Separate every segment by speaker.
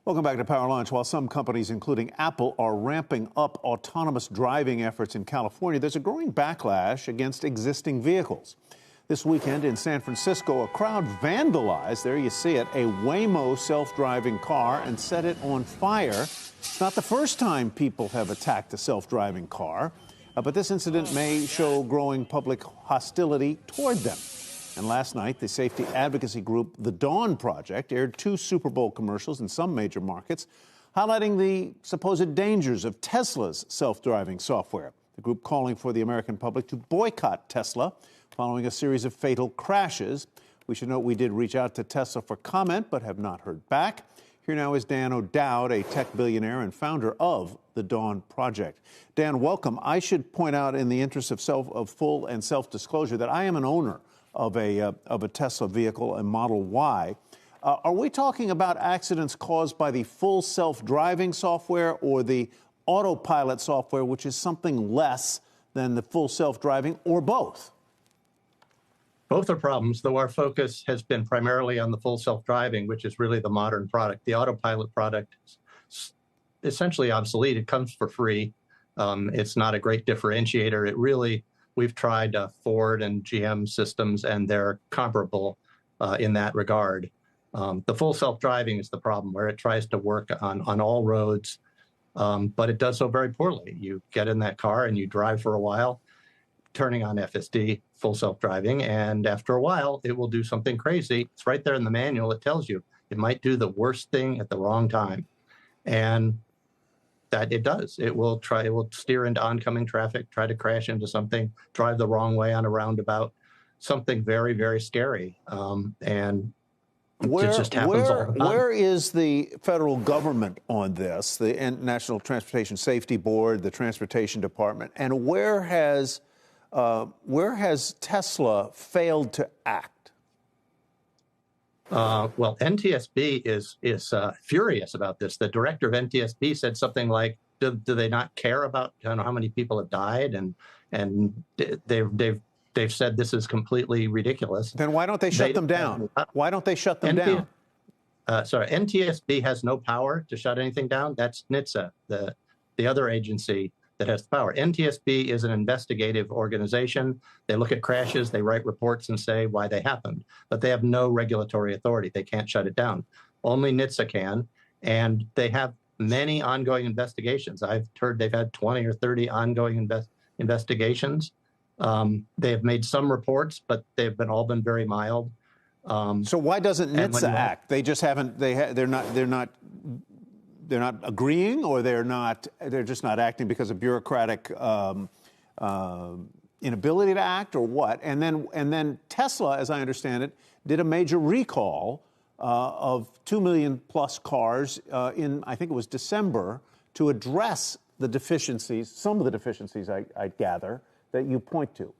Speaker 1: Welcome back to Power Lunch. While some companies, including Apple, are ramping up autonomous driving efforts in California, there's a growing backlash against existing vehicles. This weekend in San Francisco, a crowd vandalized, there you see it, a Waymo self-driving car and set it on fire. It's not the first time people have attacked a self-driving car, but this incident may show growing public hostility toward them. And last night, the safety advocacy group The Dawn Project aired 2 Super Bowl commercials in some major markets, highlighting the supposed dangers of Tesla's self-driving software. The group calling for the American public to boycott Tesla following a series of fatal crashes. We should note we did reach out to Tesla for comment, but have not heard back. Here now is Dan O'Dowd, a tech billionaire and founder of The Dawn Project. Dan, welcome. I should point out, in the interest of full and self-disclosure, that I am an owner of a Tesla vehicle, a Model Y. Are we talking about accidents caused by the full self-driving software or the autopilot software, which is something less than the full self-driving, or both?
Speaker 2: Both are problems, though our focus has been primarily on the full self-driving, which is really the modern product. The autopilot product is essentially obsolete. It comes for free. It's not a great differentiator. We've tried Ford and GM systems, and they're comparable in that regard. The full self-driving is the problem, where it tries to work on all roads, but it does so very poorly. You get in that car and you drive for a while, turning on FSD, full self-driving, and after a while, it will do something crazy. It's right there in the manual. It tells you it might do the worst thing at the wrong time. And that it does. It will steer into oncoming traffic, try to crash into something, drive the wrong way on a roundabout, something very, very scary. And it just happens all the time.
Speaker 1: Where is the federal government on this, the National Transportation Safety Board, the Transportation Department, and where has Tesla failed to act?
Speaker 2: Well, NTSB is furious about this. The director of NTSB said something like, "Do they not care about how many people have died?" And they've said this is completely ridiculous.
Speaker 1: Then why don't they shut them down? Why don't they shut them down?
Speaker 2: Sorry, NTSB has no power to shut anything down. That's NHTSA, the other agency that has the power. NTSB is an investigative organization. They look at crashes, they write reports and say why they happened, but they have no regulatory authority. They can't shut it down. Only NHTSA can, and they have many ongoing investigations. I've heard they've had 20 or 30 ongoing investigations. They have made some reports, but they've all been very mild.
Speaker 1: So why doesn't NHTSA act? They just haven't. They're not agreeing, or they're just not acting because of bureaucratic inability to act, or what? And then Tesla, as I understand it, did a major recall of 2 million plus cars in, I think it was December, to address the deficiencies, some of the deficiencies I gather, that you point to.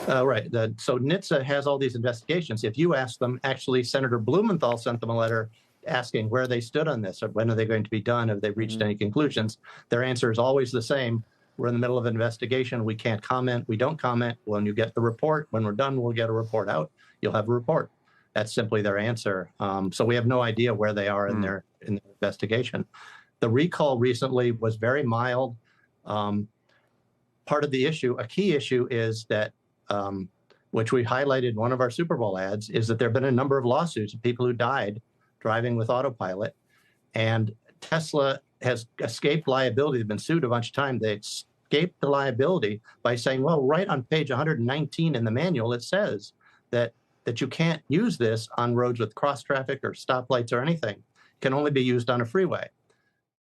Speaker 2: Right. So NHTSA has all these investigations. If you ask them, actually, Senator Blumenthal sent them a letter asking where they stood on this, or when are they going to be done, have they reached any conclusions. Their answer is always the same: we're in the middle of an investigation, we can't comment, we don't comment. When you get the report, when we're done, we'll get a report out, you'll have a report. That's simply their answer. So we have no idea where they are in their investigation. The recall recently was very mild. Part of the issue, a key issue, is that which we highlighted in one of our Super Bowl ads, is that there have been a number of lawsuits of people who died driving with autopilot, and Tesla has escaped liability. They've been sued a bunch of times. They escaped the liability by saying, well, right on page 119 in the manual, it says that you can't use this on roads with cross traffic or stoplights or anything. It can only be used on a freeway.